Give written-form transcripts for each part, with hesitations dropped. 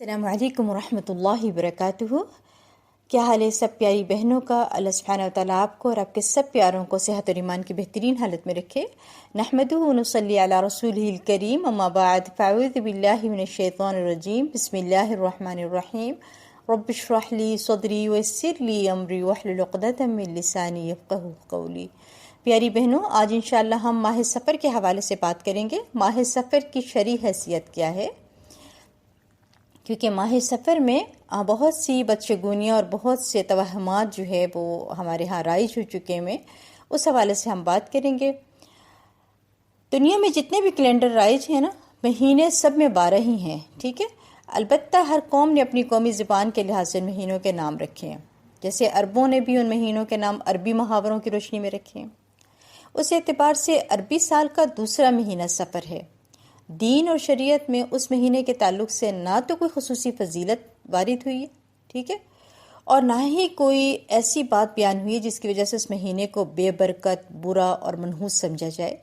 السلام علیکم ورحمۃ اللہ وبرکاتہ۔ کیا حال ہے سب پیاری بہنوں کا؟ اللہ سبحانہ و تعالیٰ آپ کو اور آپ کے سب پیاروں کو صحت اور ایمان کی بہترین حالت میں رکھے۔ نحمدہ و نصلی علی رسولہ الکریم، اما بعد فاعوذ باللہ من الشیطان الرجیم، بسم اللہ الرحمن الرحیم۔ رب اشرح لی صدری ویسر لی امری واحلل عقدۃ من لسانی یفقہوا قولی۔ پیاری بہنوں، آج انشاءاللہ ہم ماہ سفر کے حوالے سے بات کریں گے۔ ماہ سفر کی شرعی حیثیت کیا ہے؟ کیونکہ ماہ سفر میں بہت سی بدشگونیاں اور بہت سے توہمات جو ہے وہ ہمارے ہاں رائج ہو چکے ہیں، اس حوالے سے ہم بات کریں گے۔ دنیا میں جتنے بھی کیلنڈر رائج ہیں نا، مہینے سب میں 12 ہی ہیں، ٹھیک ہے۔ البتہ ہر قوم نے اپنی قومی زبان کے لحاظ سے مہینوں کے نام رکھے ہیں، جیسے عربوں نے بھی ان مہینوں کے نام عربی محاوروں کی روشنی میں رکھے ہیں۔ اس اعتبار سے عربی سال کا دوسرا مہینہ سفر ہے۔ دین اور شریعت میں اس مہینے کے تعلق سے نہ تو کوئی خصوصی فضیلت وارد ہوئی ہے، ٹھیک ہے، اور نہ ہی کوئی ایسی بات بیان ہوئی ہے جس کی وجہ سے اس مہینے کو بے برکت، برا اور منحوس سمجھا جائے،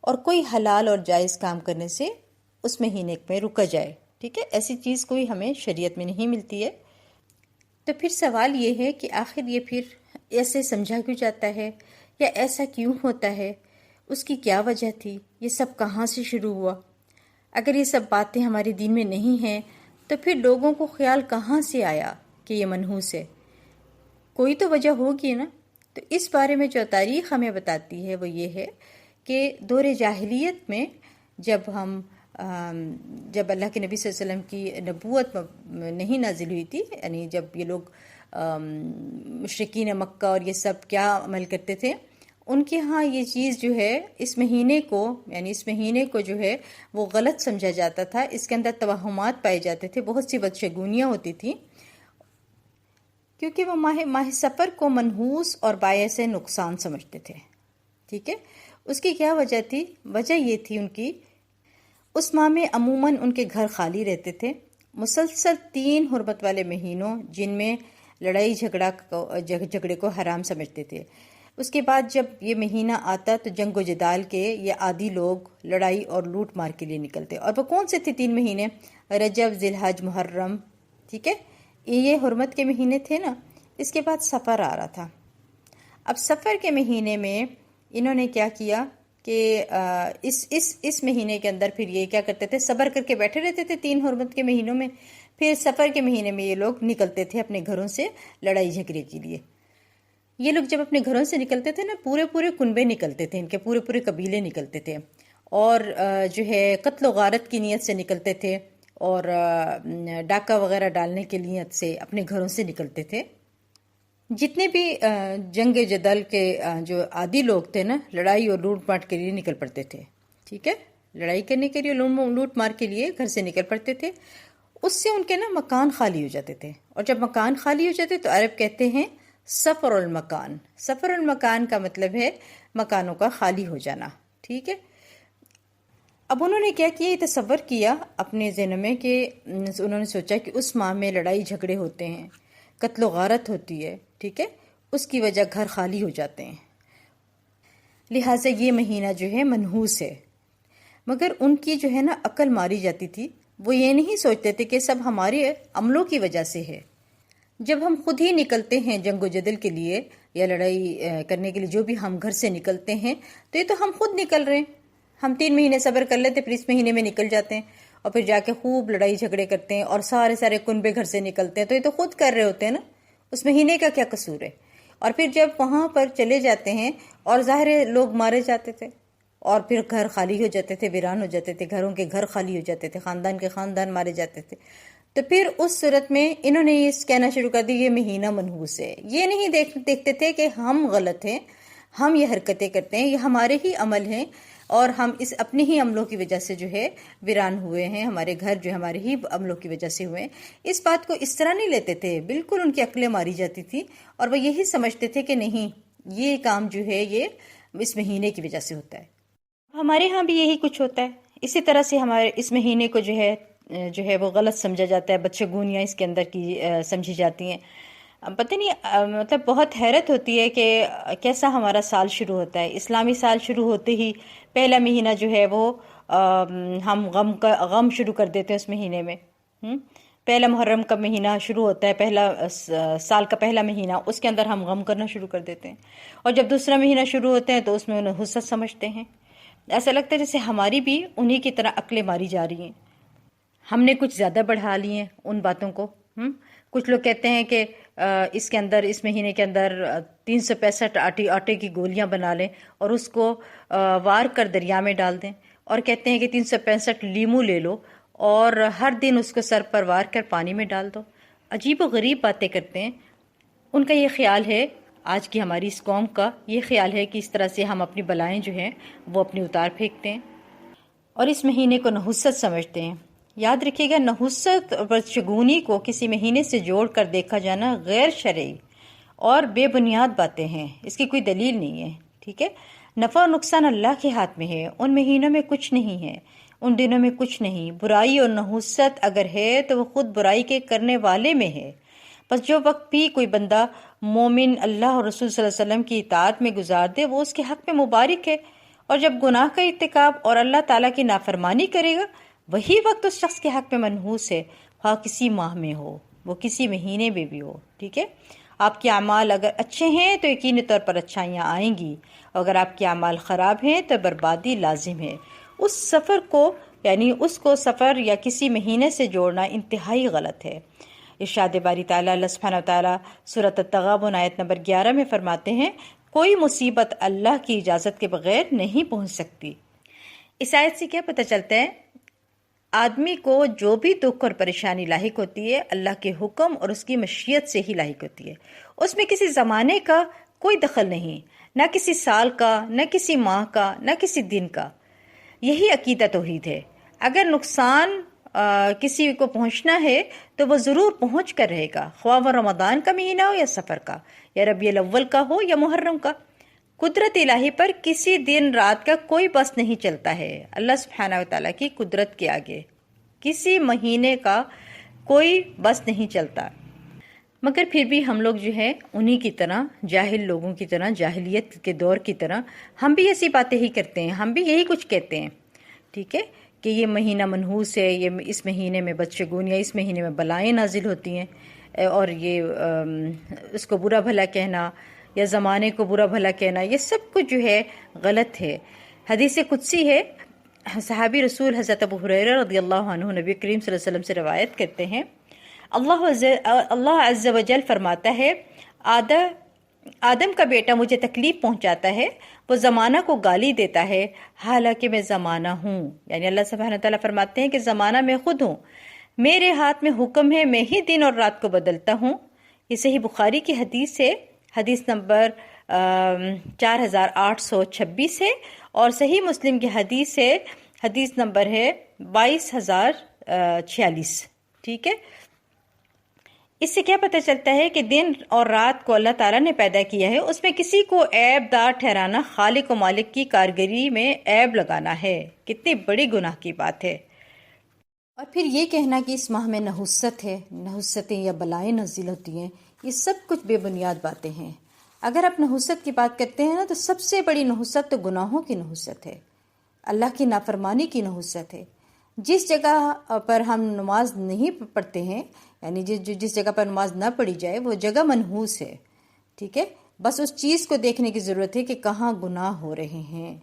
اور کوئی حلال اور جائز کام کرنے سے اس مہینے میں رکا جائے، ٹھیک ہے۔ ایسی چیز کوئی ہمیں شریعت میں نہیں ملتی ہے۔ تو پھر سوال یہ ہے کہ آخر یہ پھر ایسے سمجھا کیوں جاتا ہے، یا ایسا کیوں ہوتا ہے؟ اس کی کیا وجہ تھی؟ یہ سب کہاں سے شروع ہوا؟ اگر یہ سب باتیں ہمارے دین میں نہیں ہیں تو پھر لوگوں کو خیال کہاں سے آیا کہ یہ منحوس ہے؟ کوئی تو وجہ ہوگی نا۔ تو اس بارے میں جو تاریخ ہمیں بتاتی ہے وہ یہ ہے کہ دور جاہلیت میں جب اللہ کے نبی صلی اللہ علیہ وسلم کی نبوت نہیں نازل ہوئی تھی، یعنی جب یہ لوگ مشرکین مکہ اور یہ سب کیا عمل کرتے تھے، ان کے ہاں یہ چیز جو ہے اس مہینے کو جو ہے وہ غلط سمجھا جاتا تھا، اس کے اندر توہمات پائے جاتے تھے، بہت سی بدشگونیاں ہوتی تھیں، کیونکہ وہ ماہ سفر کو منحوس اور باعث نقصان سمجھتے تھے، ٹھیک ہے۔ اس کی کیا وجہ تھی؟ وجہ یہ تھی ان کی، اس ماہ میں عموماً ان کے گھر خالی رہتے تھے۔ مسلسل 3 حرمت والے مہینوں جن میں لڑائی جھگڑے کو حرام سمجھتے تھے۔ اس کے بعد جب یہ مہینہ آتا تو جنگ و جدال کے یہ عادی لوگ لڑائی اور لوٹ مار کے لیے نکلتے، اور وہ کون سے تھے 3 مہینے؟ رجب، ذی الحج، محرم، ٹھیک ہے، یہ حرمت کے مہینے تھے نا۔ اس کے بعد سفر آ رہا تھا۔ اب سفر کے مہینے میں انہوں نے کیا کیا کہ اس مہینے کے اندر پھر یہ کیا کرتے تھے، صبر کر کے بیٹھے رہتے تھے 3 حرمت کے مہینوں میں، پھر سفر کے مہینے میں یہ لوگ نکلتے تھے اپنے گھروں سے لڑائی جھگڑے کے لیے۔ یہ لوگ جب اپنے گھروں سے نکلتے تھے نا، پورے کنبے نکلتے تھے، ان کے پورے قبیلے نکلتے تھے، اور جو ہے قتل و غارت کی نیت سے نکلتے تھے، اور ڈاکہ وغیرہ ڈالنے کی نیت سے اپنے گھروں سے نکلتے تھے۔ جتنے بھی جنگ جدل کے جو عادی لوگ تھے نا، لڑائی اور لوٹ مار کے لیے نکل پڑتے تھے، ٹھیک ہے، لڑائی کرنے کے لیے، لوٹ مار کے لیے گھر سے نکل پڑتے تھے۔ اس سے ان کے نا مکان خالی ہو جاتے تھے، اور جب مکان خالی ہو جاتے تو عرب کہتے ہیں سفر المکان۔ سفر المکان کا مطلب ہے مکانوں کا خالی ہو جانا، ٹھیک ہے۔ اب انہوں نے کیا کیا، یہ تصور کیا اپنے ذہن میں کہ انہوں نے سوچا کہ اس ماہ میں لڑائی جھگڑے ہوتے ہیں، قتل و غارت ہوتی ہے، ٹھیک ہے، اس کی وجہ گھر خالی ہو جاتے ہیں، لہٰذا یہ مہینہ جو ہے منحوس ہے۔ مگر ان کی جو ہے نا عقل ماری جاتی تھی، وہ یہ نہیں سوچتے تھے کہ سب ہمارے عملوں کی وجہ سے ہے۔ جب ہم خود ہی نکلتے ہیں جنگ و جدل کے لیے یا لڑائی کرنے کے لیے، جو بھی ہم گھر سے نکلتے ہیں، تو یہ تو ہم خود نکل رہے ہیں۔ ہم 3 مہینے صبر کر لیتے، پھر اس مہینے میں نکل جاتے ہیں، اور پھر جا کے خوب لڑائی جھگڑے کرتے ہیں، اور سارے کنبے گھر سے نکلتے ہیں، تو یہ تو خود کر رہے ہوتے ہیں نا، اس مہینے کا کیا قصور ہے؟ اور پھر جب وہاں پر چلے جاتے ہیں اور ظاہر لوگ مارے جاتے تھے، اور پھر گھر خالی ہو جاتے تھے، ویران ہو جاتے تھے، گھروں کے گھر خالی ہو جاتے تھے، خاندان کے خاندان مارے جاتے تھے، تو پھر اس صورت میں انہوں نے یہ کہنا شروع کر دی، یہ مہینہ منحوس ہے۔ یہ نہیں دیکھتے تھے کہ ہم غلط ہیں، ہم یہ حرکتیں کرتے ہیں، یہ ہمارے ہی عمل ہیں، اور ہم اس اپنے ہی عملوں کی وجہ سے جو ہے ویران ہوئے ہیں، ہمارے گھر جو ہمارے ہی عملوں کی وجہ سے ہوئے ہیں۔ اس بات کو اس طرح نہیں لیتے تھے، بالکل ان کی عقلیں ماری جاتی تھی، اور وہ یہی سمجھتے تھے کہ نہیں، یہ کام جو ہے یہ اس مہینے کی وجہ سے ہوتا ہے۔ ہمارے ہاں بھی یہی کچھ ہوتا ہے، اسی طرح سے ہمارے اس مہینے کو جو ہے وہ غلط سمجھا جاتا ہے، بدشگونیاں اس کے اندر کی سمجھی جاتی ہیں۔ پتہ نہیں، مطلب بہت حیرت ہوتی ہے کہ کیسا ہمارا سال شروع ہوتا ہے۔ اسلامی سال شروع ہوتے ہی پہلا مہینہ جو ہے وہ ہم غم شروع کر دیتے ہیں اس مہینے میں، پہلا محرم کا مہینہ شروع ہوتا ہے، پہلا سال کا پہلا مہینہ، اس کے اندر ہم غم کرنا شروع کر دیتے ہیں، اور جب دوسرا مہینہ شروع ہوتے ہیں تو اس میں انہیں حسد سمجھتے ہیں. ایسا لگتا ہے جیسے ہماری بھی انہی کی طرح عقلیں ماری جا رہی ہیں، ہم نے کچھ زیادہ بڑھا لی ہیں ان باتوں کو. کچھ لوگ کہتے ہیں کہ اس کے اندر، اس مہینے کے اندر 365 آٹے کی گولیاں بنا لیں اور اس کو وار کر دریا میں ڈال دیں، اور کہتے ہیں کہ 365 لیمو لے لو اور ہر دن اس کو سر پر وار کر پانی میں ڈال دو. عجیب و غریب باتیں کرتے ہیں. ان کا یہ خیال ہے، آج کی ہماری اس قوم کا یہ خیال ہے کہ اس طرح سے ہم اپنی بلائیں جو ہیں وہ اپنی اتار پھینکتے ہیں اور اس مہینے کو نحوست سمجھتے ہیں. یاد رکھیے گا، نحوست اور بدشگونی کو کسی مہینے سے جوڑ کر دیکھا جانا غیر شرعی اور بے بنیاد باتیں ہیں، اس کی کوئی دلیل نہیں ہے. ٹھیک ہے، نفع اور نقصان اللہ کے ہاتھ میں ہے، ان مہینوں میں کچھ نہیں ہے، ان دنوں میں کچھ نہیں. برائی اور نحوست اگر ہے تو وہ خود برائی کے کرنے والے میں ہے. بس جو وقت بھی کوئی بندہ مومن اللہ اور رسول صلی اللہ علیہ وسلم کی اطاعت میں گزار دے وہ اس کے حق میں مبارک ہے، اور جب گناہ کا ارتکاب اور اللہ تعالیٰ کی نافرمانی کرے گا وہی وقت اس شخص کے حق میں منحوس ہے، خواہ کسی ماہ میں ہو، وہ کسی مہینے میں بھی ہو. ٹھیک ہے، آپ کے اعمال اگر اچھے ہیں تو یقینی طور پر اچھائیاں آئیں گی، اگر آپ کے اعمال خراب ہیں تو بربادی لازم ہے. اس سفر کو، یعنی اس کو سفر یا کسی مہینے سے جوڑنا انتہائی غلط ہے. ارشاد باری تعالیٰ، اللہ سبحانہ وتعالیٰ سورۃ التغابن آیت نمبر 11 میں فرماتے ہیں، کوئی مصیبت اللہ کی اجازت کے بغیر نہیں پہنچ سکتی. اس آیت سے کیا پتہ چلتا ہے؟ آدمی کو جو بھی دکھ اور پریشانی لاحق ہوتی ہے اللہ کے حکم اور اس کی مشیت سے ہی لاحق ہوتی ہے. اس میں کسی زمانے کا کوئی دخل نہیں، نہ کسی سال کا، نہ کسی ماہ کا، نہ کسی دن کا. یہی عقیدہ توحید ہے. اگر نقصان کسی کو پہنچنا ہے تو وہ ضرور پہنچ کر رہے گا، خواہ وہ رمضان کا مہینہ ہو یا سفر کا، یا ربیع الاول کا ہو یا محرم کا. قدرت الہی پر کسی دن رات کا کوئی بس نہیں چلتا ہے. اللہ سبحانہ وتعالیٰ کی قدرت کے آگے کسی مہینے کا کوئی بس نہیں چلتا. مگر پھر بھی ہم لوگ جو ہے انہی کی طرح، جاہل لوگوں کی طرح، جاہلیت کے دور کی طرح ہم بھی ایسی باتیں ہی کرتے ہیں، ہم بھی یہی کچھ کہتے ہیں. ٹھیک ہے، کہ یہ مہینہ منحوس ہے، یہ اس مہینے میں بدشگون یا اس مہینے میں بلائیں نازل ہوتی ہیں، اور یہ اس کو برا بھلا کہنا یا زمانے کو برا بھلا کہنا، یہ سب کچھ جو ہے غلط ہے. حدیث قدسی ہے، صحابی رسول حضرت ابو ہریرہ رضی اللہ عنہ نبی کریم صلی اللہ علیہ وسلم سے روایت کرتے ہیں، اللہ عز و جل فرماتا ہے، آدم کا بیٹا مجھے تکلیف پہنچاتا ہے، وہ زمانہ کو گالی دیتا ہے حالانکہ میں زمانہ ہوں. یعنی اللہ سبحانہ تعالیٰ فرماتے ہیں کہ زمانہ میں خود ہوں، میرے ہاتھ میں حکم ہے، میں ہی دن اور رات کو بدلتا ہوں. یہ صحیح بخاری کی حدیث ہے، حدیث نمبر 4826 ہے، اور صحیح مسلم کی حدیث ہے، حدیث نمبر ہے 22046. ٹھیک ہے، اس سے کیا پتہ چلتا ہے کہ دن اور رات کو اللہ تعالیٰ نے پیدا کیا ہے، اس میں کسی کو عیب دار ٹھہرانا خالق و مالک کی کارگری میں عیب لگانا ہے. کتنی بڑی گناہ کی بات ہے. اور پھر یہ کہنا کہ اس ماہ میں نحوست ہے، نحوستیں یا بلائیں نازل ہوتی ہیں، یہ سب کچھ بے بنیاد باتیں ہیں. اگر آپ نحوست کی بات کرتے ہیں نا تو سب سے بڑی نحوست تو گناہوں کی نحوست ہے، اللہ کی نافرمانی کی نحوست ہے. جس جگہ پر ہم نماز نہیں پڑھتے ہیں، یعنی جس جگہ پر نماز نہ پڑھی جائے وہ جگہ منحوس ہے. ٹھیک ہے، بس اس چیز کو دیکھنے کی ضرورت ہے کہ کہاں گناہ ہو رہے ہیں.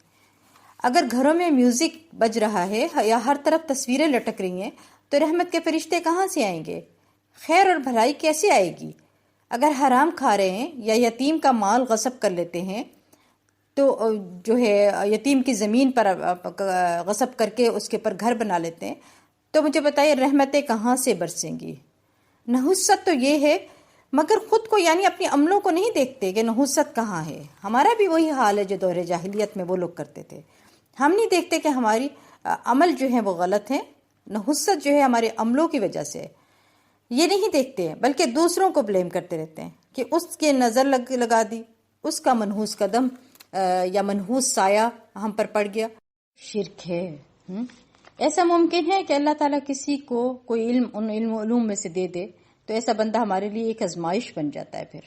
اگر گھروں میں میوزک بج رہا ہے یا ہر طرف تصویریں لٹک رہی ہیں تو رحمت کے فرشتے کہاں سے آئیں گے؟ خیر اور بھلائی کیسے آئے گی؟ اگر حرام کھا رہے ہیں یا یتیم کا مال غصب کر لیتے ہیں تو جو ہے یتیم کی زمین پر غصب کر کے اس کے پر گھر بنا لیتے ہیں، تو مجھے بتائیے رحمتیں کہاں سے برسیں گی؟ نحوست تو یہ ہے، مگر خود کو یعنی اپنے عملوں کو نہیں دیکھتے کہ نحوست کہاں ہے. ہمارا بھی وہی حال ہے جو دور جاہلیت میں وہ لوگ کرتے تھے. ہم نہیں دیکھتے کہ ہماری عمل جو ہیں وہ غلط ہیں. نحوست جو ہے ہمارے عملوں کی وجہ سے، یہ نہیں دیکھتے ہیں بلکہ دوسروں کو بلیم کرتے رہتے ہیں کہ اس کے نظر لگا دی، اس کا منحوس قدم یا منحوس سایہ ہم پر پڑ گیا. شرک ہے. ایسا ممکن ہے کہ اللہ تعالیٰ کسی کو کوئی علم ان علوم میں سے دے دے تو ایسا بندہ ہمارے لیے ایک آزمائش بن جاتا ہے. پھر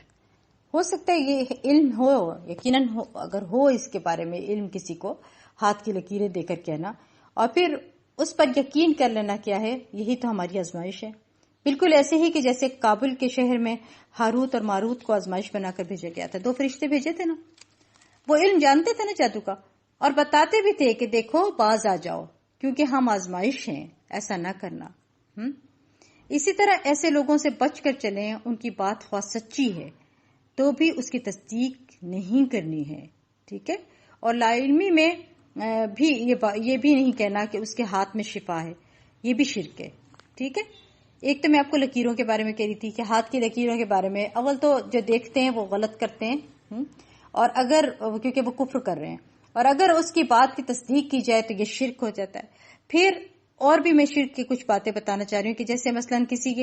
ہو سکتا ہے یہ علم ہو، یقیناً ہو، اگر ہو اس کے بارے میں علم کسی کو، ہاتھ کی لکیریں دے کر کہنا، اور پھر اس پر یقین کر لینا کیا ہے، یہی تو ہماری آزمائش ہے. بالکل ایسے ہی کہ جیسے کابل کے شہر میں ہاروت اور ماروت کو آزمائش بنا کر بھیجا گیا تھا. 2 فرشتے بھیجے تھے نا. وہ علم جانتے تھے نا جادو کا، اور بتاتے بھی تھے کہ دیکھو باز آ جاؤ کیونکہ ہم آزمائش ہیں، ایسا نہ کرنا. اسی طرح ایسے لوگوں سے بچ کر چلیں. ان کی بات خواہ سچی ہے تو بھی اس کی تصدیق نہیں کرنی ہے. ٹھیک ہے. اور لا علمی میں بھی یہ بھی نہیں کہنا کہ اس کے ہاتھ میں شفا ہے، یہ بھی شرک ہے. ٹھیک ہے. ایک تو میں آپ کو لکیروں کے بارے میں کہہ رہی تھی کہ ہاتھ کی لکیروں کے بارے میں اول تو جو دیکھتے ہیں وہ غلط کرتے ہیں، اور اگر کیونکہ وہ کفر کر رہے ہیں، اور اگر اس کی بات کی تصدیق کی جائے تو یہ شرک ہو جاتا ہے. پھر اور بھی میں شرک کی کچھ باتیں بتانا چاہ رہی ہوں کہ جیسے مثلا کسی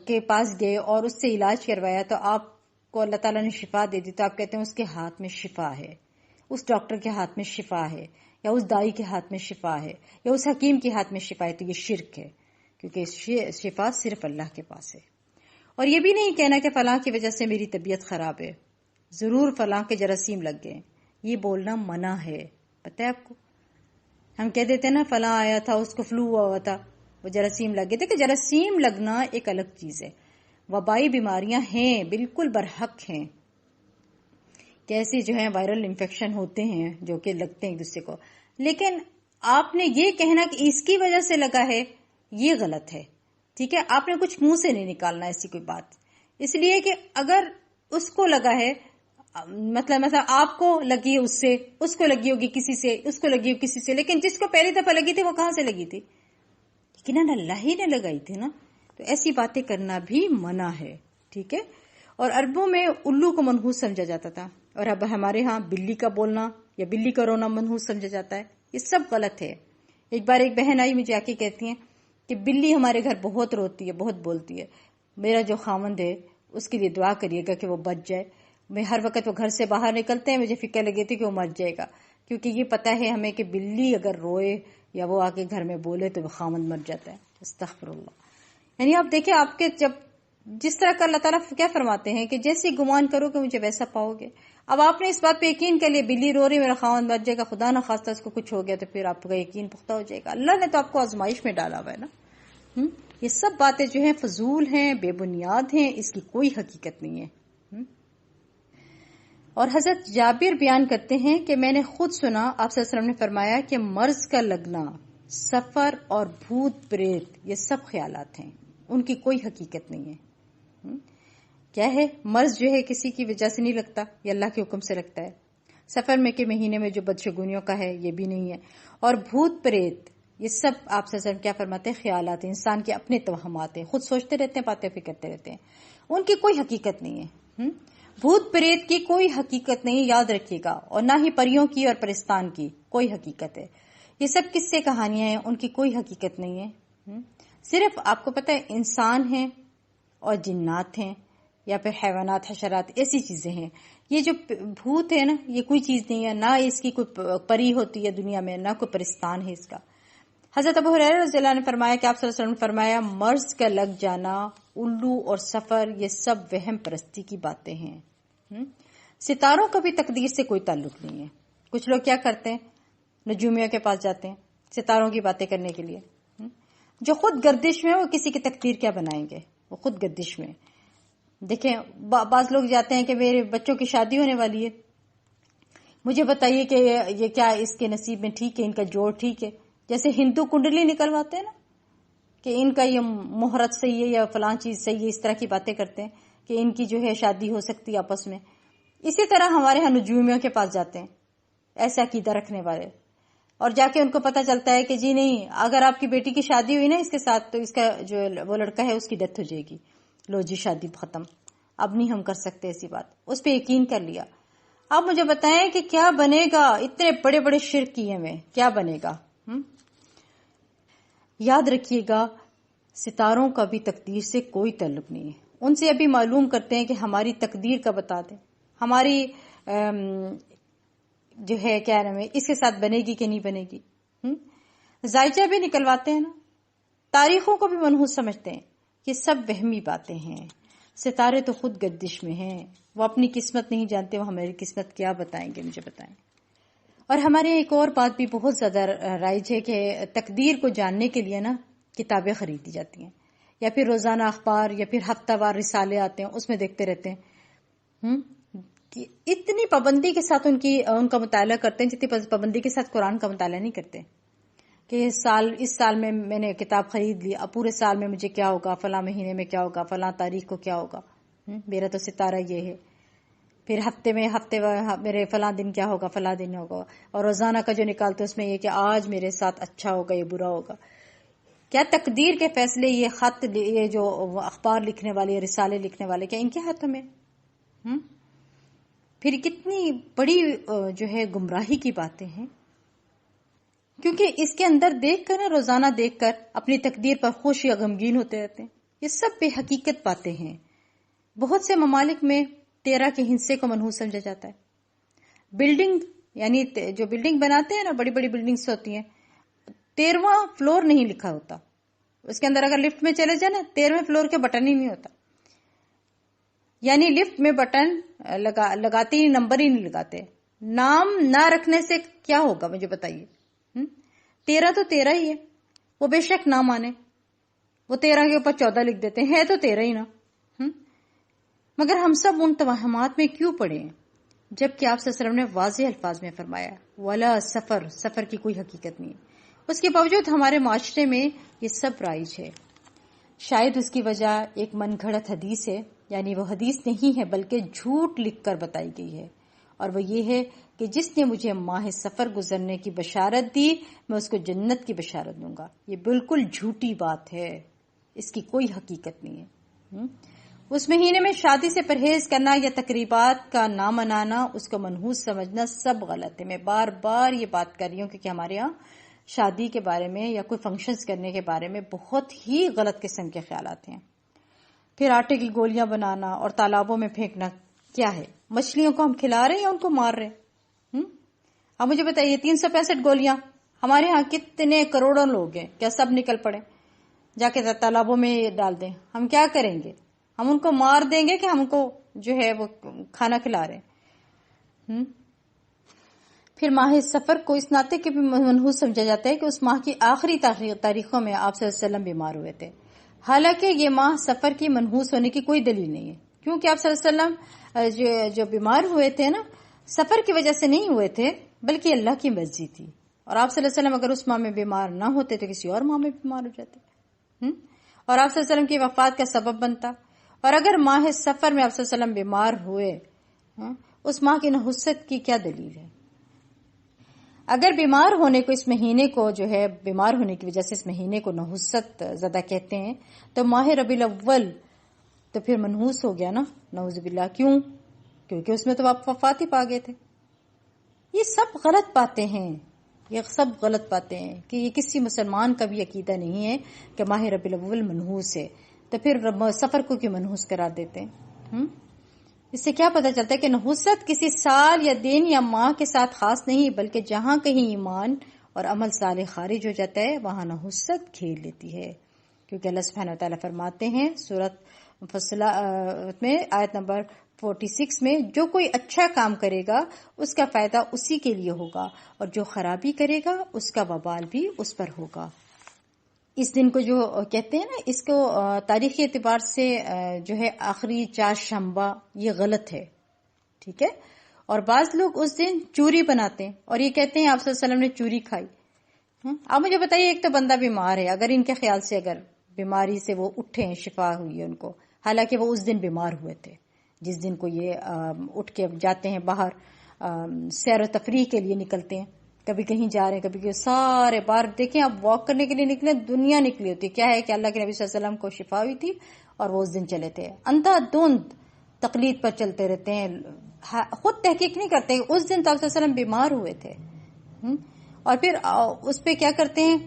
کے پاس گئے اور اس سے علاج کروایا تو آپ کو اللہ تعالیٰ نے شفا دے دی، تو آپ کہتے ہیں اس کے ہاتھ میں شفا ہے، اس ڈاکٹر کے ہاتھ میں شفا ہے، یا اس دائی کے ہاتھ میں شفا ہے، یا اس حکیم کے ہاتھ میں شفا ہے. تو یہ شرک ہے کیونکہ شفا صرف اللہ کے پاس ہے. اور یہ بھی نہیں کہنا کہ فلاں کی وجہ سے میری طبیعت خراب ہے، ضرور فلاں کے جراثیم لگ گئے. یہ بولنا منع ہے. پتہ ہے آپ کو، ہم کہہ دیتے ہیں نا فلاں آیا تھا اس کو فلو ہوا تھا، وہ جراثیم لگ گئے. دیکھیں جراثیم لگنا ایک الگ چیز ہے. وبائی بیماریاں ہیں، بالکل برحق ہیں کہ ایسے جو ہیں وائرل انفیکشن ہوتے ہیں جو کہ لگتے ہیں ایک دوسرے کو، لیکن آپ نے یہ کہنا کہ اس کی وجہ سے لگا ہے، یہ غلط ہے. ٹھیک ہے. آپ نے کچھ منہ سے نہیں نکالنا ایسی کوئی بات، اس لیے کہ اگر اس کو لگا ہے، مطلب آپ کو لگی ہے اس سے، اس کو لگی ہوگی کسی سے، اس کو لگی ہوگی کسی سے، لیکن جس کو پہلی دفعہ لگی تھی وہ کہاں سے لگی تھی؟ لیکن اللہ ہی نے لگائی تھی نا. تو ایسی باتیں کرنا بھی منع ہے. ٹھیک ہے. اور عربوں میں الو کو منحوس سمجھا جاتا تھا، اور اب ہمارے ہاں بلی کا بولنا یا بلی کا رونا منحوس سمجھا جاتا ہے. یہ سب غلط ہے. ایک بار ایک بہن آئی مجھے آ کے کہتی ہیں کہ بلی ہمارے گھر بہت روتی ہے، بہت بولتی ہے، میرا جو خامند ہے اس کے لیے دعا کریے گا کہ وہ بچ جائے. میں ہر وقت وہ گھر سے باہر نکلتے ہیں مجھے فکر لگی تھی کہ وہ مر جائے گا، کیونکہ یہ پتا ہے ہمیں کہ بلی اگر روئے یا وہ آ کے گھر میں بولے تو وہ خامند مر جاتا ہے. استغفر اللہ. یعنی آپ دیکھیں آپ کے جب جس طرح کا اللہ تعالیٰ کیا فرماتے ہیں کہ جیسے گمان کرو کہ مجھے ویسا پاؤ گے. اب آپ نے اس بات پہ یقین کر لیا بلی رو رہی میرا خامند مر جائے گا، خدا نہ خواستہ اس کو کچھ ہو گیا تو پھر آپ کا یقین پختہ ہو جائے گا. اللہ نے تو آپ کو آزمائش میں ڈالا ہوا ہے نا. یہ سب باتیں جو ہیں فضول ہیں، بے بنیاد ہیں، اس کی کوئی حقیقت نہیں ہے. اور حضرت جابر بیان کرتے ہیں کہ میں نے خود سنا آپ صلی اللہ علیہ وسلم نے فرمایا کہ مرض کا لگنا، سفر اور بھوت پریت یہ سب خیالات ہیں، ان کی کوئی حقیقت نہیں ہے. کیا ہے؟ مرض جو ہے کسی کی وجہ سے نہیں لگتا، یہ اللہ کے حکم سے لگتا ہے. سفر میں کے مہینے میں جو بدشگونیوں کا ہے یہ بھی نہیں ہے. اور بھوت پریت یہ سب آپ صلی اللہ علیہ وسلم کیا فرماتے ہیں؟ خیالات ہیں، انسان کے اپنے توہمات ہیں، خود سوچتے رہتے ہیں، باتیں فکر کرتے رہتے ہیں، ان کی کوئی حقیقت نہیں ہے. بھوت پریت کی کوئی حقیقت نہیں، یاد رکھیے گا. اور نہ ہی پریوں کی اور پرستان کی کوئی حقیقت ہے. یہ سب قصے کہانیاں ہیں، ان کی کوئی حقیقت نہیں ہے. صرف آپ کو پتہ ہے انسان ہیں اور جنات ہیں یا پھر حیوانات، حشرات، ایسی چیزیں ہیں. یہ جو بھوت ہے نا یہ کوئی چیز نہیں ہے، نہ اس کی کوئی پری ہوتی ہے دنیا میں، نہ کوئی پرستان ہے اس کا. حضرت ابو ہریرہ رضی اللہ عنہ نے فرمایا کہ آپ صلی اللہ علیہ وسلم نے فرمایا مرض کا لگ جانا، الو اور سفر یہ سب وہم پرستی کی باتیں ہیں. ستاروں کا بھی تقدیر سے کوئی تعلق نہیں ہے. کچھ لوگ کیا کرتے ہیں؟ نجومیوں کے پاس جاتے ہیں ستاروں کی باتیں کرنے کے لیے. جو خود گردش میں وہ کسی کی تقدیر کیا بنائیں گے؟ وہ خود گردش میں. دیکھیں بعض لوگ جاتے ہیں کہ میرے بچوں کی شادی ہونے والی ہے، مجھے بتائیے کہ یہ کیا اس کے نصیب میں ٹھیک ہے، ان کا جوڑ ٹھیک ہے. جیسے ہندو کنڈلی نکلواتے ہیں نا کہ ان کا یہ مہرت صحیح ہے یا فلاں چیز صحیح ہے، اس طرح کی باتیں کرتے ہیں کہ ان کی جو ہے شادی ہو سکتی ہے آپس میں. اسی طرح ہمارے ہاں نجومیوں کے پاس جاتے ہیں ایسا عقیدہ رکھنے والے، اور جا کے ان کو پتا چلتا ہے کہ جی نہیں، اگر آپ کی بیٹی کی شادی ہوئی نا اس کے ساتھ تو اس کا جو وہ لڑکا ہے اس کی ڈیتھ ہو جائے گی. لو جی شادی ختم، اب نہیں ہم کر سکتے ایسی بات. اس پہ یقین کر لیا. آپ مجھے بتائیں کہ کیا بنے گا؟ اتنے بڑے بڑے شرک کیے میں کیا بنے گا؟ یاد رکھیے گا ستاروں کا بھی تقدیر سے کوئی تعلق نہیں ہے. ان سے ابھی معلوم کرتے ہیں کہ ہماری تقدیر کا بتا دیں، ہماری جو ہے کیا نام ہے اس کے ساتھ بنے گی کہ نہیں بنے گی. ذائچہ بھی نکلواتے ہیں نا، تاریخوں کو بھی منحوس سمجھتے ہیں. یہ سب وہمی باتیں ہیں. ستارے تو خود گردش میں ہیں، وہ اپنی قسمت نہیں جانتے، وہ ہماری قسمت کیا بتائیں گے؟ مجھے بتائیں. اور ہمارے ایک اور بات بھی بہت زیادہ رائج ہے کہ تقدیر کو جاننے کے لیے نا کتابیں خریدی جاتی ہیں. یا پھر روزانہ اخبار یا پھر ہفتہ وار رسالے آتے ہیں اس میں دیکھتے رہتے ہیں. اتنی پابندی کے ساتھ ان کا مطالعہ کرتے ہیں جتنی پابندی کے ساتھ قرآن کا مطالعہ نہیں کرتے کہ اس سال میں نے کتاب خرید لی، اب پورے سال میں مجھے کیا ہوگا، فلاں مہینے میں کیا ہوگا، فلاں تاریخ کو کیا ہوگا، میرا تو ستارہ یہ ہے، پھر ہفتے میرے فلاں دن کیا ہوگا، فلاں دن ہوگا، اور روزانہ کا جو نکالتے اس میں یہ کہ آج میرے ساتھ اچھا ہوگا یا برا ہوگا. کیا تقدیر کے فیصلے یہ جو اخبار لکھنے والے، رسالے لکھنے والے، کیا ان کے ہاتھوں میں؟ پھر کتنی بڑی جو ہے گمراہی کی باتیں ہیں، کیونکہ اس کے اندر دیکھ کر روزانہ دیکھ کر اپنی تقدیر پر خوش یا غمگین ہوتے رہتے ہیں. یہ سب بے حقیقت باتیں ہیں. بہت سے ممالک میں 13 کے ہندسے کو منحوس سمجھا جاتا ہے. بلڈنگ یعنی جو بلڈنگ بناتے ہیں نا، بڑی بڑی بلڈنگز ہوتی ہیں، 13واں فلور نہیں لکھا ہوتا. اس کے اندر اگر لفٹ میں چلے جائیں نا، 13ویں فلور کے بٹن ہی نہیں ہوتا. یعنی لفٹ میں بٹن لگاتے ہی نمبر ہی نہیں لگاتے. نام نہ رکھنے سے کیا ہوگا مجھے بتائیے. 13 تو 13 ہی ہے، وہ بے شک نہ مانے، وہ 13 کے اوپر 14 لکھ دیتے ہیں، ہے تو 13 ہی نا. مگر ہم سب ان توہمات میں کیوں پڑے ہیں جبکہ آپ صلی اللہ علیہ وسلم نے واضح الفاظ میں فرمایا ولا سفر کی کوئی حقیقت نہیں ہے. اس کے باوجود ہمارے معاشرے میں یہ سب رائج ہے. شاید اس کی وجہ ایک من گھڑت حدیث ہے، یعنی وہ حدیث نہیں ہے بلکہ جھوٹ لکھ کر بتائی گئی ہے، اور وہ یہ ہے کہ جس نے مجھے ماہ سفر گزرنے کی بشارت دی میں اس کو جنت کی بشارت دوں گا. یہ بالکل جھوٹی بات ہے، اس کی کوئی حقیقت نہیں ہے. اس مہینے میں شادی سے پرہیز کرنا یا تقریبات کا نہ منانا، اس کو منحوس سمجھنا سب غلط ہے. میں بار بار یہ بات کر رہی ہوں کہ ہمارے ہاں شادی کے بارے میں یا کوئی فنکشنز کرنے کے بارے میں بہت ہی غلط قسم کے خیالات ہیں. پھر آٹے کی گولیاں بنانا اور تالابوں میں پھینکنا کیا ہے؟ مچھلیوں کو ہم کھلا رہے ہیں یا ان کو مار رہے ہیں؟ اب مجھے بتائیے 365 گولیاں، ہمارے ہاں کتنے کروڑوں لوگ ہیں، کیا سب نکل پڑے جا کے تالابوں میں ڈال دیں؟ ہم کیا کریں گے؟ ہم ان کو مار دیں گے کہ ہم کو جو ہے وہ کھانا کھلا رہے ہیں. پھر ماہ سفر کو اس ناطے کے بھی منحوس سمجھا جاتا ہے کہ اس ماہ کی آخری تاریخوں میں آپ صلی اللہ علیہ وسلم بیمار ہوئے تھے. حالانکہ یہ ماہ سفر کی منحوس ہونے کی کوئی دلیل نہیں ہے، کیونکہ آپ صلی اللہ علیہ وسلم جو بیمار ہوئے تھے نا، سفر کی وجہ سے نہیں ہوئے تھے بلکہ اللہ کی مرضی تھی. اور آپ صلی اللہ علیہ وسلم اگر اس ماہ میں بیمار نہ ہوتے تو کسی اور ماہ میں بیمار ہو جاتے، اور آپ صلی اللہ علیہ وسلم کی وفات کا سبب بنتا. اور اگر ماہ سفر میں آپ صلی اللہ علیہ وسلم بیمار ہوئے، اس ماہ کی نحوست کی کیا دلیل ہے؟ اگر بیمار ہونے کو اس مہینے کو جو ہے بیمار ہونے کی وجہ سے اس مہینے کو نحوست زدہ کہتے ہیں تو ماہ ربیع الاول تو پھر منحوس ہو گیا نا، نعوذ باللہ. کیوں؟ کیونکہ اس میں تو آپ وفات ہی پا گئے تھے. یہ سب غلط باتیں ہیں، یہ سب غلط باتیں ہیں کہ یہ کسی مسلمان کا بھی عقیدہ نہیں ہے کہ ماہ ربیع الاول منحوس ہے، تو پھر سفر کو کیوں منحوس قرار دیتے ہیں؟ اس سے کیا پتہ چلتا ہے کہ نحوست کسی سال یا دن یا ماہ کے ساتھ خاص نہیں، بلکہ جہاں کہیں ایمان اور عمل صالح خارج ہو جاتا ہے وہاں نحوست گھیر لیتی ہے. کیونکہ اللہ سبحانہ وتعالیٰ فرماتے ہیں سورۃ مفصلہ میں آیت نمبر 46 میں، جو کوئی اچھا کام کرے گا اس کا فائدہ اسی کے لیے ہوگا، اور جو خرابی کرے گا اس کا وبال بھی اس پر ہوگا. اس دن کو جو کہتے ہیں نا، اس کو تاریخی اعتبار سے جو ہے آخری چہارشنبہ، یہ غلط ہے، ٹھیک ہے. اور بعض لوگ اس دن چوری بناتے ہیں اور یہ کہتے ہیں آپ صلی اللہ علیہ وسلم نے چوری کھائی. آپ مجھے بتائیے، ایک تو بندہ بیمار ہے، اگر ان کے خیال سے اگر بیماری سے وہ اٹھے ہیں، شفا ہوئی ہے ان کو، حالانکہ وہ اس دن بیمار ہوئے تھے جس دن کو یہ اٹھ کے جاتے ہیں باہر سیر و تفریح کے لیے نکلتے ہیں، کبھی کہیں جا رہے ہیں، کبھی کہیں، سارے باہر دیکھیں آپ واک کرنے کے لیے نکلے، دنیا نکلی ہوتی. کیا ہے کہ اللہ کے نبی صلی اللہ علیہ وسلم کو شفا ہوئی تھی اور وہ اس دن چلے تھے. اندھا دھند تقلید پر چلتے رہتے ہیں، خود تحقیق نہیں کرتے. اس دن تو آپ صلی اللہ علیہ وسلم بیمار ہوئے تھے، اور پھر اس پہ کیا کرتے ہیں،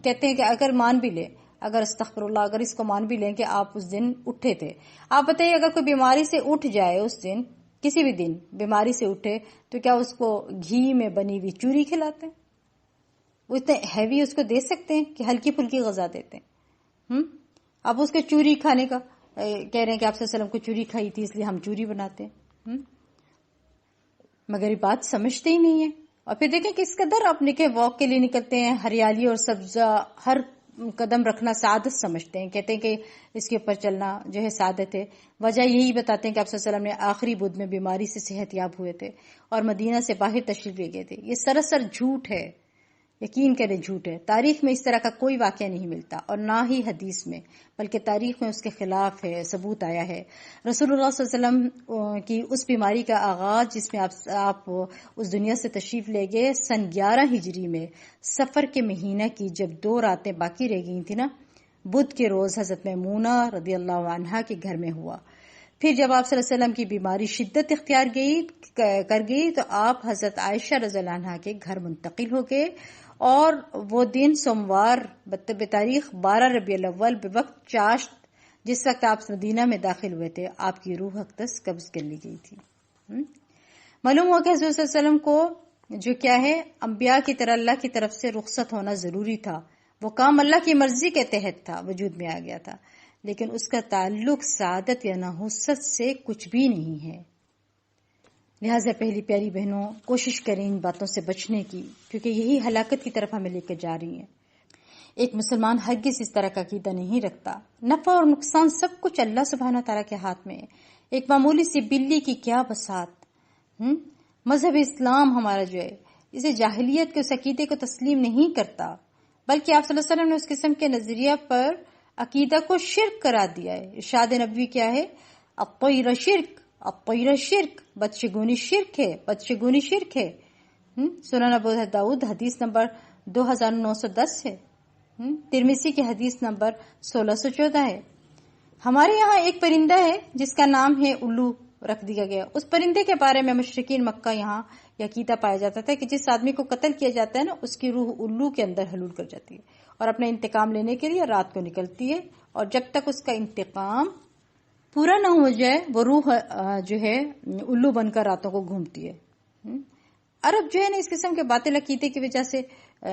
کہتے ہیں کہ اگر مان بھی لے، اگر استغفر اللہ، اگر اس کو مان بھی لیں کہ آپ اس دن اٹھے تھے. آپ بتائیے اگر کوئی بیماری سے اٹھ جائے اس دن، کسی بھی دن بیماری سے اٹھے، تو کیا اس کو گھی میں بنی ہوئی چوری کھلاتے ہیں؟ وہ اتنے ہیوی اس کو دے سکتے ہیں کہ ہلکی پھلکی غذا دیتے ہیں؟ اب اس کو چوری کھانے کا کہہ رہے ہیں کہ آپ صلی اللہ علیہ وسلم کو چوری کھائی تھی اس لیے ہم چوری بناتے ہیں. مگر یہ بات سمجھتے ہی نہیں ہے. اور پھر دیکھیں کس قدر آپ نکلے واک کے لیے نکلتے ہیں، ہریالی اور سبزہ ہر قدم رکھنا سعادت سمجھتے ہیں، کہتے ہیں کہ اس کے اوپر چلنا جو ہے سعادت ہے۔ وجہ یہی بتاتے ہیں کہ آپ صلی اللہ علیہ وسلم نے آخری بدھ میں بیماری سے صحت یاب ہوئے تھے اور مدینہ سے باہر تشریف لے گئے تھے۔ یہ سراسر جھوٹ ہے، یقین کریں جھوٹ ہے۔ تاریخ میں اس طرح کا کوئی واقعہ نہیں ملتا اور نہ ہی حدیث میں، بلکہ تاریخ میں اس کے خلاف ہے، ثبوت آیا ہے۔ رسول اللہ صلی اللہ علیہ وسلم کی اس بیماری کا آغاز جس میں آپ اس دنیا سے تشریف لے گئے سن 11 ہجری میں سفر کے مہینہ کی جب 2 راتیں باقی رہ گئی تھی نا، بدھ کے روز حضرت میمونہ رضی اللہ عنہا کے گھر میں ہوا۔ پھر جب آپ صلی اللہ علیہ وسلم کی بیماری شدت اختیار کر گئی تو آپ حضرت عائشہ رضی اللہ عنہا کے گھر منتقل ہو گئے، اور وہ دن سوموار بتاریخ 12 ربیع الاول بوقت چاشت، جس وقت آپ مدینہ میں داخل ہوئے تھے، آپ کی روح اقدس قبض کر لی گئی تھی۔ معلوم ہوا کہ حضرت صلی اللہ علیہ وسلم کو جو کیا ہے انبیاء کی طرح اللہ کی طرف سے رخصت ہونا ضروری تھا، وہ کام اللہ کی مرضی کے تحت تھا، وجود میں آ گیا تھا، لیکن اس کا تعلق سعادت یا نحوست سے کچھ بھی نہیں ہے۔ لہٰذا پہلی پیاری بہنوں کوشش کریں ان باتوں سے بچنے کی، کیونکہ یہی ہلاکت کی طرف ہمیں لے کر جا رہی ہیں۔ ایک مسلمان ہرگز اس طرح کا عقیدہ نہیں رکھتا۔ نفع اور نقصان سب کچھ اللہ سبحانہ تعالیٰ کے ہاتھ میں ہے۔ ایک معمولی سی بلی کی کیا بساط۔ مذہب اسلام ہمارا جو ہے اسے جاہلیت کے اس عقیدے کو تسلیم نہیں کرتا، بلکہ آپ صلی اللہ علیہ وسلم نے اس قسم کے نظریہ پر عقیدہ کو شرک قرار دیا ہے۔ ارشاد نبوی کیا ہے؟ الطیر شرک، الطیر شرک، بدشگونی شرک ہے، بدشگونی شرک ہے۔ سنن ابو داؤد حدیث نمبر 2910 ہے، ترمذی کی حدیث نمبر 1614 ہے۔ ہمارے یہاں ایک پرندہ ہے جس کا نام ہے الو رکھ دیا گیا۔ اس پرندے کے بارے میں مشرکین مکہ یہاں یہ عقیدہ پایا جاتا تھا کہ جس آدمی کو قتل کیا جاتا ہے نا، اس کی روح الو کے اندر حلول کر جاتی ہے اور اپنے انتقام لینے کے لیے رات کو نکلتی ہے، اور جب تک اس کا انتقام پورا نہ ہو جائے وہ روح جو ہے الو بن کر راتوں کو گھومتی ہے۔ عرب جو ہے نا اس قسم کے باطل عقیدے کی وجہ سے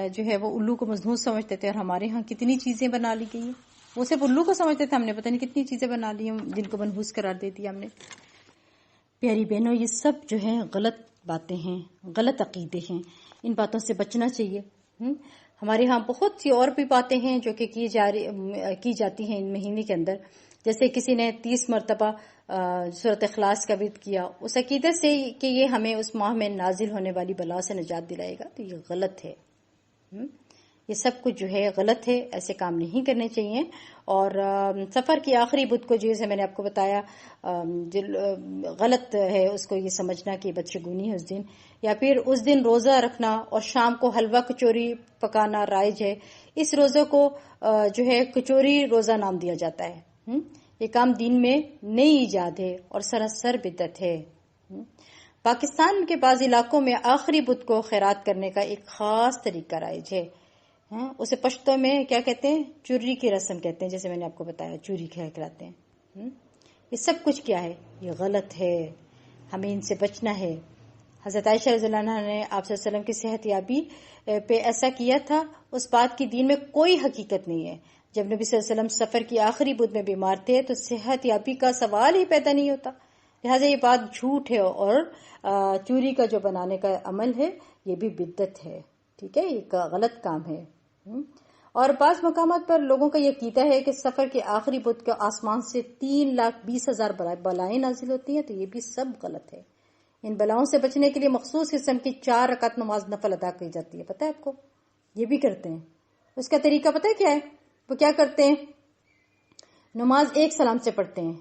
جو ہے وہ الو کو مضنوط سمجھتے تھے، اور ہمارے ہاں کتنی چیزیں بنا لی گئی ہیں۔ وہ صرف الو کو سمجھتے تھے، ہم نے پتہ نہیں کتنی چیزیں بنا لی ہیں جن کو منحوس قرار دے دیا ہم نے۔ پیاری بہنوں یہ سب جو ہیں غلط باتیں ہیں، غلط عقیدے ہیں، ان باتوں سے بچنا چاہیے۔ ہمارے ہاں بہت سی اور بھی باتیں ہیں جو کہ کی جاتی ہیں ان مہینے کے اندر، جیسے کسی نے 30 مرتبہ سورۃ اخلاص کا ورد کیا اس عقیدے سے کہ یہ ہمیں اس ماہ میں نازل ہونے والی بلا سے نجات دلائے گا، تو یہ غلط ہے۔ یہ سب کچھ جو ہے غلط ہے، ایسے کام نہیں کرنے چاہیے۔ اور سفر کی آخری بدھ کو جیسے میں نے آپ کو بتایا غلط ہے اس کو یہ سمجھنا کہ بدشگونی ہے اس دن، یا پھر اس دن روزہ رکھنا اور شام کو حلوہ کچوری پکانا رائج ہے۔ اس روزے کو جو ہے کچوری روزہ نام دیا جاتا ہے۔ یہ کام دین میں نئی ایجاد ہے اور سراسر بدعت ہے۔ پاکستان کے بعض علاقوں میں آخری بدھ کو خیرات کرنے کا ایک خاص طریقہ رائج ہے۔ اسے پشتو میں کیا کہتے ہیں؟ چوری کی رسم کہتے ہیں، جیسے میں نے آپ کو بتایا چوری کہلاتے ہیں۔ یہ سب کچھ کیا ہے؟ یہ غلط ہے، ہمیں ان سے بچنا ہے۔ حضرت عائشہ رضی اللہ عنہا نے آپ صلی اللہ علیہ وسلم کی صحت یابی پہ ایسا کیا تھا، اس بات کی دین میں کوئی حقیقت نہیں ہے۔ جب نبی صلی اللہ علیہ وسلم سفر کی آخری بدھ میں بیمار تھے تو صحت یابی کا سوال ہی پیدا نہیں ہوتا، لہٰذا یہ بات جھوٹ ہے، اور چوری کا جو بنانے کا عمل ہے یہ بھی بدعت ہے، ٹھیک ہے، یہ غلط کام ہے۔ اور بعض مقامات پر لوگوں کا یہ عقیدہ ہے کہ سفر کے آخری بدھ کے آسمان سے 3,20,000 بلائیں نازل ہوتی ہیں، تو یہ بھی سب غلط ہے۔ ان بلاؤں سے بچنے کے لیے مخصوص قسم کی 4 رکعت نماز نفل ادا کی جاتی ہے، پتہ ہے آپ کو؟ یہ بھی کرتے ہیں۔ اس کا طریقہ پتہ ہے کیا ہے؟ وہ کیا کرتے ہیں؟ نماز ایک سلام سے پڑھتے ہیں،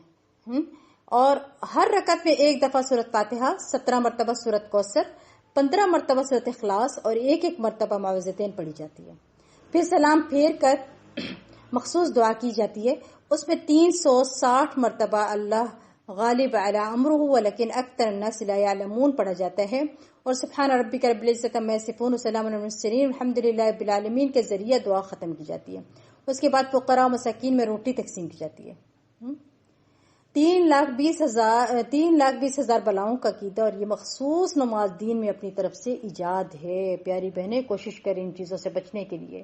اور ہر رکعت میں ایک دفعہ سورۃ فاتحہ، 17 مرتبہ سورۃ کوثر، 15 مرتبہ سورۃ اخلاص اور ایک مرتبہ معوذتین پڑھی جاتی ہے۔ پھر سلام پھیر کر مخصوص دعا کی جاتی ہے، اس میں 360 مرتبہ اللہ غالب علی امرہ ولکن اکثر الناس لا یعلمون پڑھا جاتا ہے، اور سبحان ربک رب العزت عما یصفون وسلام علی المرسلین الحمدللہ رب العالمین کے ذریعے دعا ختم کی جاتی ہے۔ اس کے بعد فقراء و مساکین میں روٹی تقسیم کی جاتی ہے۔ 3,20,000 بلاؤں کا عقیدہ، اور یہ مخصوص نماز دین میں اپنی طرف سے ایجاد ہے۔ پیاری بہنیں کوشش کریں ان چیزوں سے بچنے کے لیے۔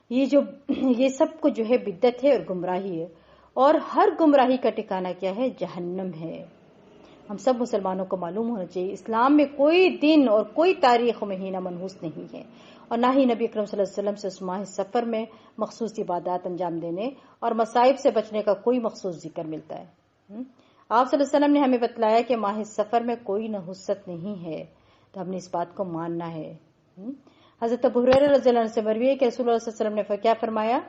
یہ سب کچھ جو ہے بدعت ہے اور گمراہی ہے، اور ہر گمراہی کا ٹھکانہ کیا ہے؟ جہنم ہے۔ ہم سب مسلمانوں کو معلوم ہونا چاہیے اسلام میں کوئی دن اور کوئی تاریخ و مہینہ منحوس نہیں ہے، اور نہ ہی نبی اکرم صلی اللہ علیہ وسلم سے اس ماہ سفر میں مخصوص عبادات انجام دینے اور مصائب سے بچنے کا کوئی مخصوص ذکر ملتا ہے۔ آپ صلی اللہ علیہ وسلم نے ہمیں بتلایا کہ ماہ سفر میں کوئی نحوست نہیں ہے، تو ہم نے اس بات کو ماننا ہے۔ حضرت ابو ہریرہ رضی اللہ عنہ سے مروی ہے کہ رسول اللہ صلی اللہ علیہ وسلم نے کیا فرمایا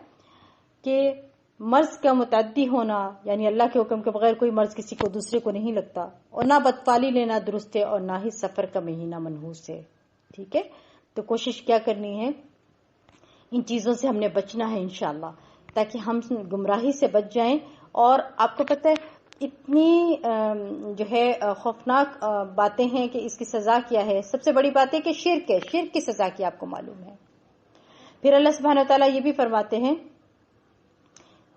کہ مرض کا متعدی ہونا، یعنی اللہ کے حکم کے بغیر کوئی مرض کسی کو دوسرے کو نہیں لگتا، اور نہ بدفعلی لینا درست ہے، اور نہ ہی سفر کا مہینہ منحوس ہے۔ ٹھیک ہے، تو کوشش کیا کرنی ہے، ان چیزوں سے ہم نے بچنا ہے انشاءاللہ، تاکہ ہم گمراہی سے بچ جائیں۔ اور آپ کو پتہ ہے اتنی جو ہے خوفناک باتیں ہیں کہ اس کی سزا کیا ہے۔ سب سے بڑی بات ہے کہ شرک ہے، شرک کی سزا کی آپ کو معلوم ہے۔ پھر اللہ سبحانہ وتعالیٰ یہ بھی فرماتے ہیں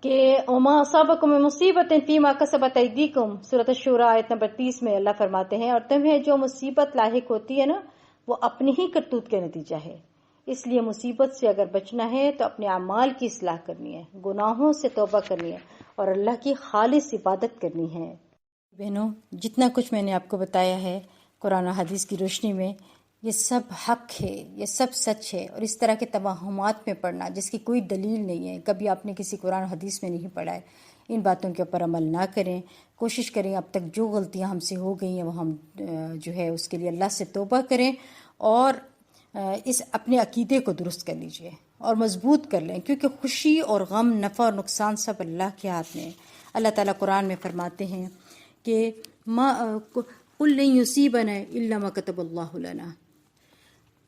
کہ وما اصابکم من مصیبت فیما کسبت ایدیکم، سورۃ الشورى آیت نمبر 30 میں اللہ فرماتے ہیں، اور تمہیں جو مصیبت لاحق ہوتی ہے نا وہ اپنی ہی کرتوت کا نتیجہ ہے، اس لیے مصیبت سے اگر بچنا ہے تو اپنے اعمال کی اصلاح کرنی ہے، گناہوں سے توبہ کرنی ہے، اور اللہ کی خالص عبادت کرنی ہے۔ بہنوں، جتنا کچھ میں نے آپ کو بتایا ہے قرآن و حدیث کی روشنی میں، یہ سب حق ہے، یہ سب سچ ہے، اور اس طرح کے توہمات میں پڑھنا جس کی کوئی دلیل نہیں ہے، کبھی آپ نے کسی قرآن و حدیث میں نہیں پڑھا ہے، ان باتوں کے اوپر عمل نہ کریں۔ کوشش کریں اب تک جو غلطیاں ہم سے ہو گئی ہیں وہ ہم جو ہے اس کے لیے اللہ سے توبہ کریں، اور اس اپنے عقیدے کو درست کر لیجئے اور مضبوط کر لیں، کیونکہ خوشی اور غم، نفع اور نقصان سب اللہ کے ہاتھ میں ہے۔ اللہ تعالیٰ قرآن میں فرماتے ہیں کہ قُل لَن يُصِيبَنَا إِلَّا مَا كَتَبَ اللَّهُ لَنَا،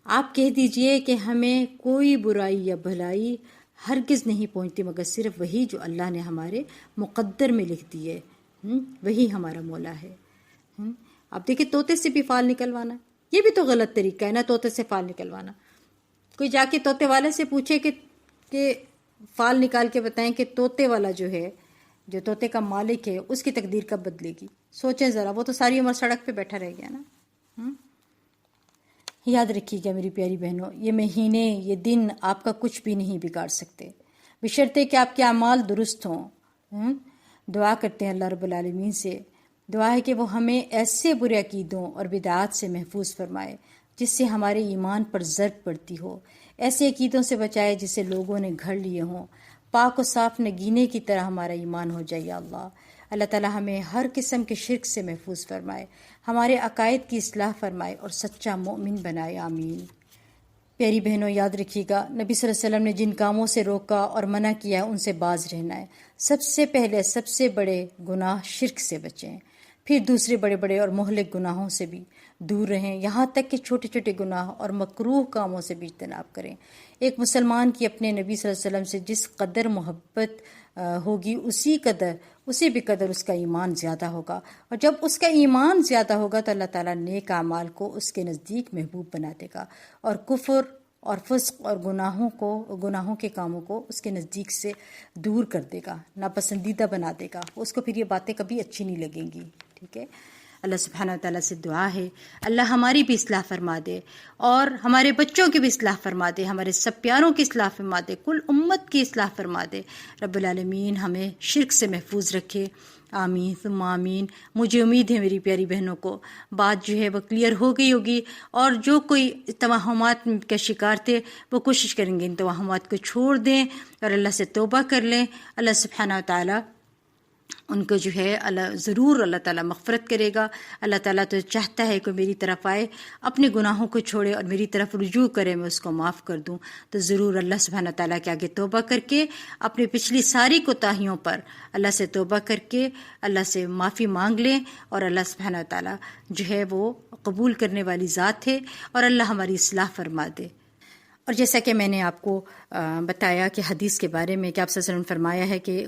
آپ کہہ دیجئے کہ ہمیں کوئی برائی یا بھلائی ہرگز نہیں پہنچتی مگر صرف وہی جو اللہ نے ہمارے مقدر میں لکھ دی ہے، وہی ہمارا مولا ہے۔ آپ دیکھیں طوطے سے بھی فال نکلوانا، یہ بھی تو غلط طریقہ ہے نا، طوطے سے فال نکلوانا۔ کوئی جا کے طوطے والے سے پوچھے کہ فال نکال کے بتائیں کہ طوطے والا جو ہے، جو طوطے کا مالک ہے، اس کی تقدیر کب بدلے گی؟ سوچیں ذرا، وہ تو ساری عمر سڑک پہ بیٹھا رہ گیا نا۔ یاد رکھیے گا میری پیاری بہنوں، یہ مہینے، یہ دن آپ کا کچھ بھی نہیں بگاڑ سکتے، بشرطے کہ آپ کے اعمال درست ہوں۔ دعا کرتے ہیں اللہ رب العالمین سے، دعا ہے کہ وہ ہمیں ایسے برے عقیدوں اور بدعات سے محفوظ فرمائے جس سے ہمارے ایمان پر ضرب پڑتی ہو، ایسے عقیدوں سے بچائے جسے لوگوں نے گھڑ لیے ہوں، پاک و صاف نگینے کی طرح ہمارا ایمان ہو جائے۔ یا اللہ، اللہ تعالیٰ ہمیں ہر قسم کے شرک سے محفوظ فرمائے، ہمارے عقائد کی اصلاح فرمائے اور سچا مومن بنائے، آمین۔ پیاری بہنوں، یاد رکھیے گا نبی صلی اللہ علیہ وسلم نے جن کاموں سے روکا اور منع کیا ان سے باز رہنا ہے۔ سب سے پہلے سب سے بڑے گناہ شرک سے بچیں، پھر دوسرے بڑے بڑے اور مہلک گناہوں سے بھی دور رہیں، یہاں تک کہ چھوٹے چھوٹے گناہ اور مکروہ کاموں سے بھی اجتناب کریں۔ ایک مسلمان کی اپنے نبی صلی اللہ علیہ وسلم سے جس قدر محبت ہوگی اسی بھی قدر اس کا ایمان زیادہ ہوگا، اور جب اس کا ایمان زیادہ ہوگا تو اللہ تعالیٰ نیک اعمال کو اس کے نزدیک محبوب بنا دے گا، اور کفر اور فسق اور گناہوں کے کاموں کو اس کے نزدیک سے دور کر دے گا، ناپسندیدہ بنا دے گا، اس کو پھر یہ باتیں کبھی اچھی نہیں لگیں گی۔ ٹھیک ہے، اللہ سبحانہ وتعالیٰ سے دعا ہے اللہ ہماری بھی اصلاح فرما دے، اور ہمارے بچوں کی بھی اصلاح فرما دے، ہمارے سب پیاروں کی اصلاح فرما دے، کل امت کی اصلاح فرما دے۔ رب العالمین ہمیں شرک سے محفوظ رکھے، آمین ثم آمین۔ مجھے امید ہے میری پیاری بہنوں کو بات جو ہے وہ کلیئر ہو گئی ہوگی، اور جو کوئی توہمات کا شکار تھے وہ کوشش کریں گے ان توہمات کو چھوڑ دیں اور اللہ سے توبہ کر لیں۔ اللہ سبحانہ وتعالیٰ ان کو جو ہے ضرور اللہ تعالیٰ مغفرت کرے گا۔ اللہ تعالیٰ تو چاہتا ہے کہ میری طرف آئے، اپنے گناہوں کو چھوڑے اور میری طرف رجوع کرے، میں اس کو معاف کر دوں۔ تو ضرور اللہ سبحانہ تعالیٰ کے آگے توبہ کر کے اپنی پچھلی ساری کوتاہیوں پر اللہ سے توبہ کر کے اللہ سے معافی مانگ لیں، اور اللہ سبحانہ تعالیٰ جو ہے وہ قبول کرنے والی ذات ہے، اور اللہ ہماری اصلاح فرما دے۔ اور جیسا کہ میں نے آپ کو بتایا کہ حدیث کے بارے میں کہ آپ صلی اللہ علیہ وسلم نے فرمایا ہے کہ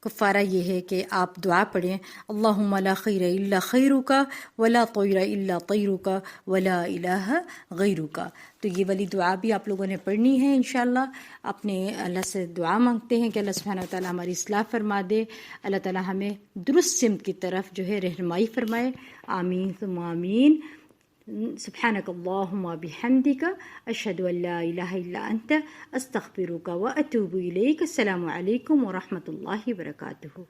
کفارہ یہ ہے کہ آپ دعا پڑھیں، اللہم لا خیر الا خیرک ولا طیر الا طیرک ولا الہ غیرک۔ تو یہ والی دعا بھی آپ لوگوں نے پڑھنی ہے انشاءاللہ۔ اپنے اللہ سے دعا مانگتے ہیں کہ اللہ سبحانہ وتعالیٰ ہماری اصلاح فرما دے، اللہ تعالیٰ ہمیں درست سمت کی طرف جو ہے رہنمائی فرمائے، آمین ثم آمین۔ سبحانک اللہم بحمدک اشہد ان لا الہ الا انت استغفرک واتوب الیک۔ السلام علیکم ورحمۃ اللہ وبرکاتہ۔